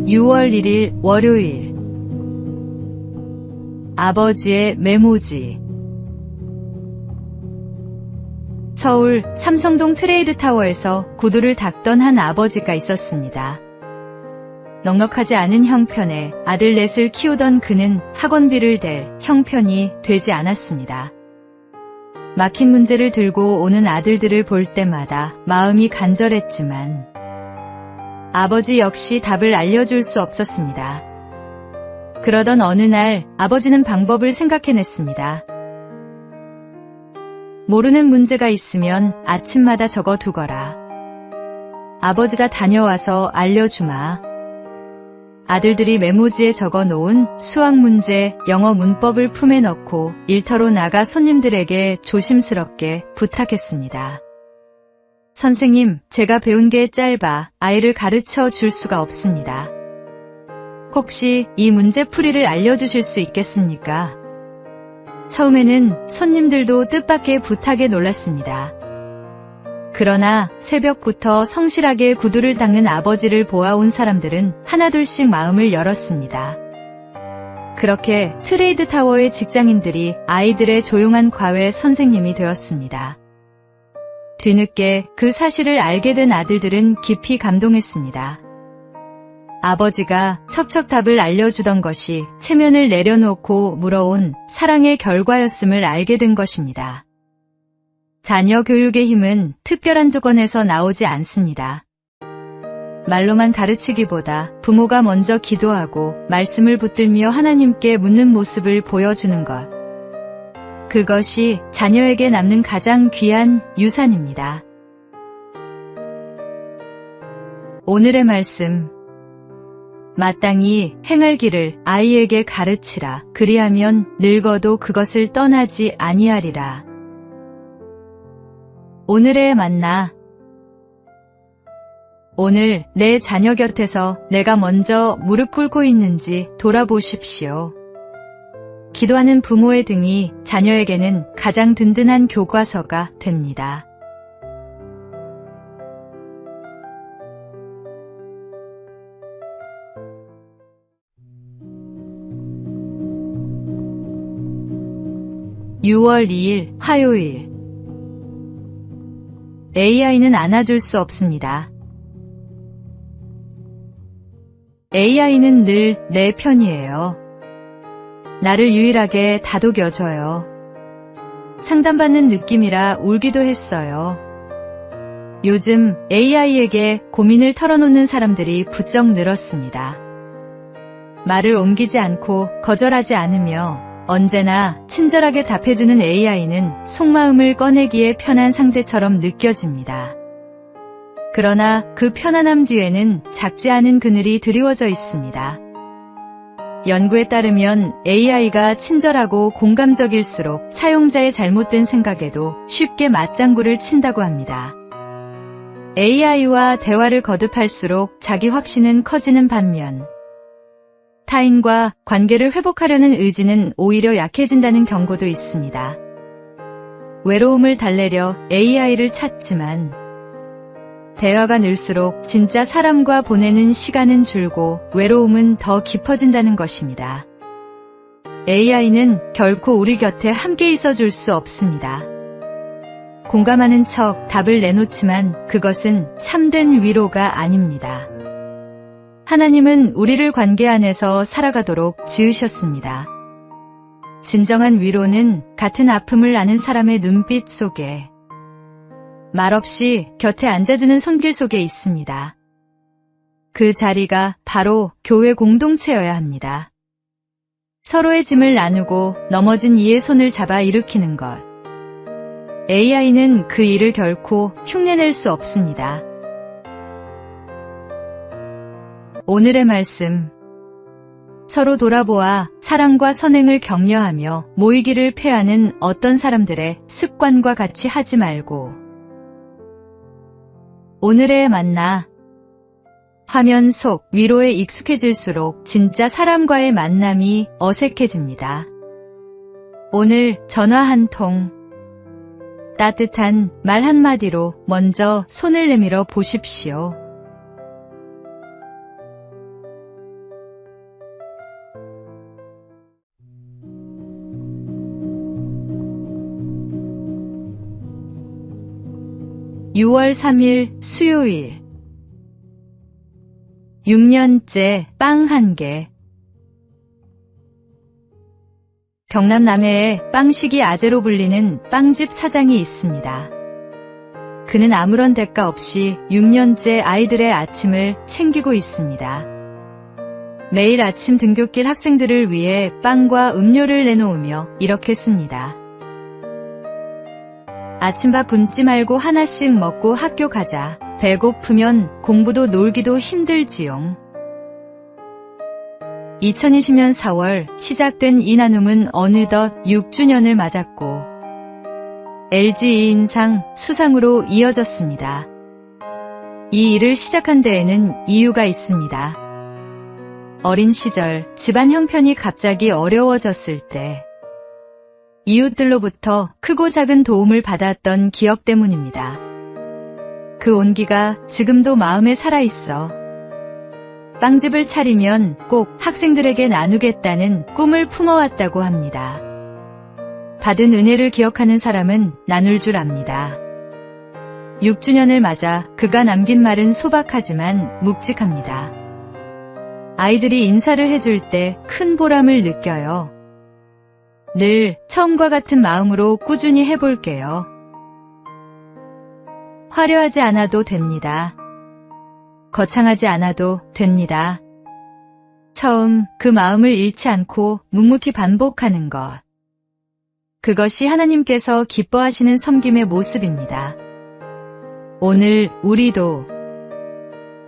6월 1일 월요일. 아버지의 메모지. 서울 삼성동 트레이드타워에서 구두를 닦던 한 아버지가 있었습니다. 넉넉하지 않은 형편에 아들 넷을 키우던 그는 학원비를 댈 형편이 되지 않았습니다. 막힌 문제를 들고 오는 아들들을 볼 때마다 마음이 간절했지만 아버지 역시 답을 알려줄 수 없었습니다. 그러던 어느 날 아버지는 방법을 생각해냈습니다. 모르는 문제가 있으면 아침마다 적어두거라. 아버지가 다녀와서 알려주마. 아들들이 메모지에 적어놓은 수학 문제, 영어 문법을 품에 넣고 일터로 나가 손님들에게 조심스럽게 부탁했습니다. 선생님, 제가 배운 게 짧아 아이를 가르쳐 줄 수가 없습니다. 혹시 이 문제 풀이를 알려주실 수 있겠습니까? 처음에는 손님들도 뜻밖의 부탁에 놀랐습니다. 그러나 새벽부터 성실하게 구두를 닦는 아버지를 보아온 사람들은 하나둘씩 마음을 열었습니다. 그렇게 트레이드타워의 직장인들이 아이들의 조용한 과외 선생님이 되었습니다. 뒤늦게 그 사실을 알게 된 아들들은 깊이 감동했습니다. 아버지가 척척 답을 알려주던 것이 체면을 내려놓고 물어온 사랑의 결과였음을 알게 된 것입니다. 자녀 교육의 힘은 특별한 조건에서 나오지 않습니다. 말로만 가르치기보다 부모가 먼저 기도하고 말씀을 붙들며 하나님께 묻는 모습을 보여주는 것. 그것이 자녀에게 남는 가장 귀한 유산입니다. 오늘의 말씀. 마땅히 행할 길을 아이에게 가르치라. 그리하면 늙어도 그것을 떠나지 아니하리라. 오늘의 만나. 오늘 내 자녀 곁에서 내가 먼저 무릎 꿇고 있는지 돌아보십시오. 기도하는 부모의 등이 자녀에게는 가장 든든한 교과서가 됩니다. (6월 2일) 화요일. AI는 안아줄 수 없습니다. AI는 늘 내 편이에요. 나를 유일하게 다독여줘요. 상담받는 느낌이라 울기도 했어요. 요즘 AI에게 고민을 털어놓는 사람들이 부쩍 늘었습니다. 말을 옮기지 않고 거절하지 않으며 언제나 친절하게 답해주는 AI는 속마음을 꺼내기에 편한 상대처럼 느껴집니다. 그러나 그 편안함 뒤에는 작지 않은 그늘이 드리워져 있습니다. 연구에 따르면 AI가 친절하고 공감적일수록 사용자의 잘못된 생각에도 쉽게 맞장구를 친다고 합니다. AI와 대화를 거듭할수록 자기 확신은 커지는 반면 타인과 관계를 회복하려는 의지는 오히려 약해진다는 경고도 있습니다. 외로움을 달래려 AI를 찾지만 대화가 늘수록 진짜 사람과 보내는 시간은 줄고 외로움은 더 깊어진다는 것입니다. AI는 결코 우리 곁에 함께 있어줄 수 없습니다. 공감하는 척 답을 내놓지만 그것은 참된 위로가 아닙니다. 하나님은 우리를 관계 안에서 살아가도록 지으셨습니다. 진정한 위로는 같은 아픔을 아는 사람의 눈빛 속에, 말없이 곁에 앉아주는 손길 속에 있습니다. 그 자리가 바로 교회 공동체여야 합니다. 서로의 짐을 나누고 넘어진 이의 손을 잡아 일으키는 것. AI는 그 일을 결코 흉내낼 수 없습니다. 오늘의 말씀. 서로 돌아보아 사랑과 선행을 격려하며 모이기를 패하는 어떤 사람들의 습관과 같이 하지 말고. 오늘의 만나. 화면 속 위로에 익숙해질수록 진짜 사람과의 만남이 어색해집니다. 오늘 전화 한 통. 따뜻한 말 한마디로 먼저 손을 내밀어 보십시오. 6월 3일 수요일. 6년째 빵 한 개. 경남 남해에 빵식이 아재로 불리는 빵집 사장이 있습니다. 그는 아무런 대가 없이 6년째 아이들의 아침을 챙기고 있습니다. 매일 아침 등굣길 학생들을 위해 빵과 음료를 내놓으며 이렇게 씁니다. 아침밥 굶지 말고 하나씩 먹고 학교 가자. 배고프면 공부도 놀기도 힘들지용. 2020년 4월 시작된 이 나눔은 어느덧 6주년을 맞았고 LG 2인상 수상으로 이어졌습니다. 이 일을 시작한 데에는 이유가 있습니다. 어린 시절 집안 형편이 갑자기 어려워졌을 때 이웃들로부터 크고 작은 도움을 받았던 기억 때문입니다. 그 온기가 지금도 마음에 살아있어 빵집을 차리면 꼭 학생들에게 나누겠다는 꿈을 품어왔다고 합니다. 받은 은혜를 기억하는 사람은 나눌 줄 압니다. 6주년을 맞아 그가 남긴 말은 소박하지만 묵직합니다. 아이들이 인사를 해줄 때 큰 보람을 느껴요. 늘 처음과 같은 마음으로 꾸준히 해볼게요. 화려하지 않아도 됩니다. 거창하지 않아도 됩니다. 처음 그 마음을 잃지 않고 묵묵히 반복하는 것. 그것이 하나님께서 기뻐하시는 섬김의 모습입니다. 오늘 우리도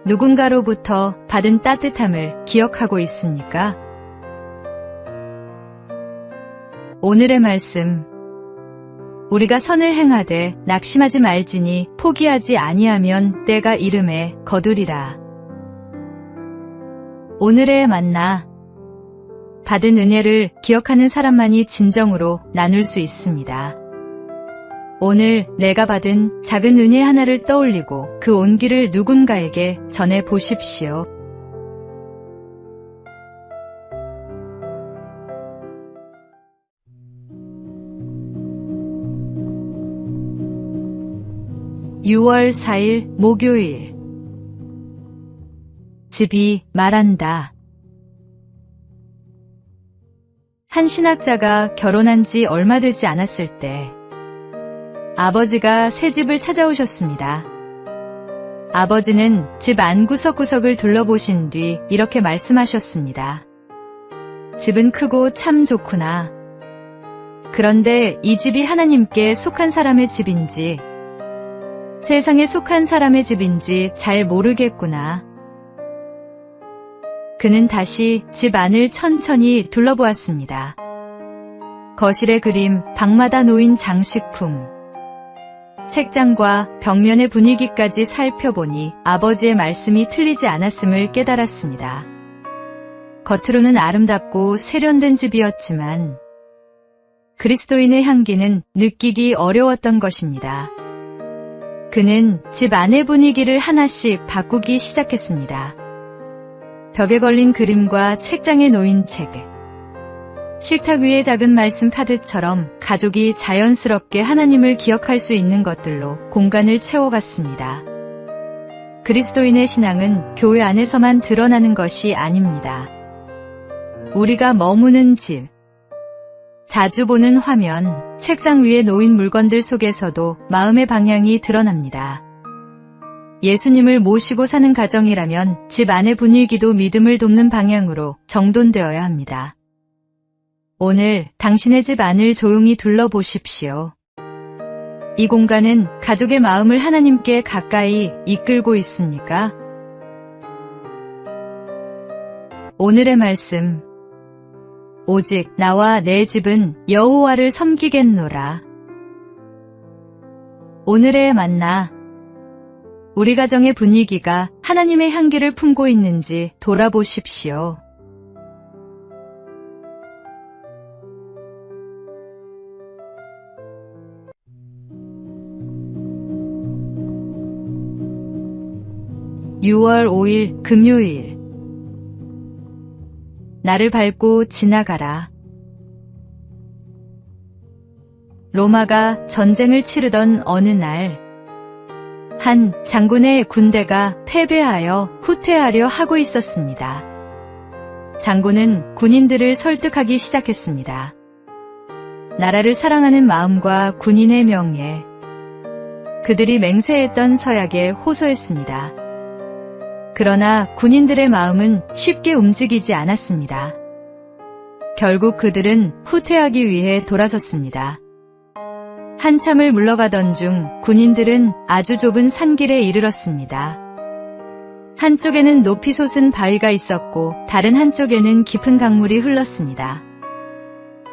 누군가로부터 받은 따뜻함을 기억하고 있습니까? 오늘의 말씀. 우리가 선을 행하되 낙심하지 말지니 포기하지 아니하면 때가 이름에 거두리라. 오늘의 만나. 받은 은혜를 기억하는 사람만이 진정으로 나눌 수 있습니다. 오늘 내가 받은 작은 은혜 하나를 떠올리고 그 온기를 누군가에게 전해 보십시오. (6월 4일) 목요일. 집이 말한다. 한 신학자가 결혼한 지 얼마 되지 않았을 때 아버지가 새 집을 찾아오셨습니다. 아버지는 집 안 구석구석을 둘러보신 뒤 이렇게 말씀하셨습니다. 집은 크고 참 좋구나. 그런데 이 집이 하나님께 속한 사람의 집인지 세상에 속한 사람의 집인지 잘 모르겠구나. 그는 다시 집 안을 천천히 둘러보았습니다. 거실의 그림, 방마다 놓인 장식품, 책장과 벽면의 분위기까지 살펴보니 아버지의 말씀이 틀리지 않았음을 깨달았습니다. 겉으로는 아름답고 세련된 집이었지만 그리스도인의 향기는 느끼기 어려웠던 것입니다. 그는 집 안의 분위기를 하나씩 바꾸기 시작했습니다. 벽에 걸린 그림과 책장에 놓인 책, 식탁 위의 작은 말씀 카드처럼 가족이 자연스럽게 하나님을 기억할 수 있는 것들로 공간을 채워갔습니다. 그리스도인의 신앙은 교회 안에서만 드러나는 것이 아닙니다. 우리가 머무는 집, 자주 보는 화면, 책상 위에 놓인 물건들 속에서도 마음의 방향이 드러납니다. 예수님을 모시고 사는 가정이라면 집 안의 분위기도 믿음을 돕는 방향으로 정돈되어야 합니다. 오늘 당신의 집 안을 조용히 둘러보십시오. 이 공간은 가족의 마음을 하나님께 가까이 이끌고 있습니까? 오늘의 말씀. 오직 나와 내 집은 여호와를 섬기겠노라. 오늘의 만나. 우리 가정의 분위기가 하나님의 향기를 품고 있는지 돌아보십시오. (6월 5일) 금요일. 나를 밟고 지나가라. 로마가 전쟁을 치르던 어느 날 한 장군의 군대가 패배하여 후퇴하려 하고 있었습니다. 장군은 군인들을 설득하기 시작했습니다. 나라를 사랑하는 마음과 군인의 명예, 그들이 맹세했던 서약에 호소했습니다. 그러나 군인들의 마음은 쉽게 움직이지 않았습니다. 결국 그들은 후퇴하기 위해 돌아섰습니다. 한참을 물러가던 중 군인들은 아주 좁은 산길에 이르렀습니다. 한쪽에는 높이 솟은 바위가 있었고 다른 한쪽에는 깊은 강물이 흘렀습니다.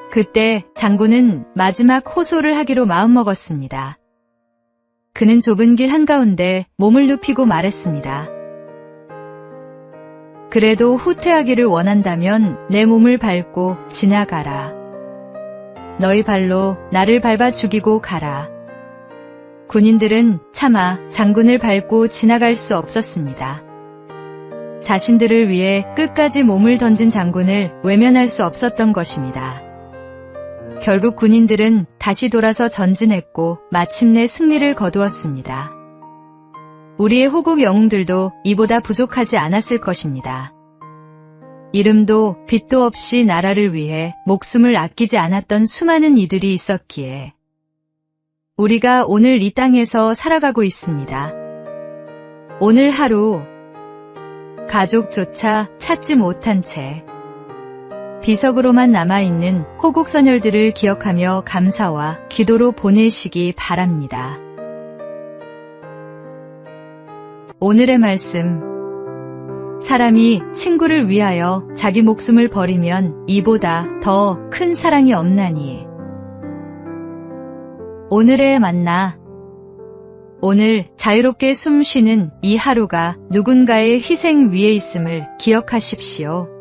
그때 장군은 마지막 호소를 하기로 마음먹었습니다. 그는 좁은 길 한가운데 몸을 눕히고 말했습니다. 그래도 후퇴하기를 원한다면 내 몸을 밟고 지나가라. 너희 발로 나를 밟아 죽이고 가라. 군인들은 차마 장군을 밟고 지나갈 수 없었습니다. 자신들을 위해 끝까지 몸을 던진 장군을 외면할 수 없었던 것입니다. 결국 군인들은 다시 돌아서 전진했고 마침내 승리를 거두었습니다. 우리의 호국 영웅들도 이보다 부족하지 않았을 것입니다. 이름도 빛도 없이 나라를 위해 목숨을 아끼지 않았던 수많은 이들이 있었기에 우리가 오늘 이 땅에서 살아가고 있습니다. 오늘 하루 가족조차 찾지 못한 채 비석으로만 남아있는 호국 선열들을 기억하며 감사와 기도로 보내시기 바랍니다. 오늘의 말씀, 사람이 친구를 위하여 자기 목숨을 버리면 이보다 더 큰 사랑이 없나니. 오늘의 만나, 오늘 자유롭게 숨 쉬는 이 하루가 누군가의 희생 위에 있음을 기억하십시오.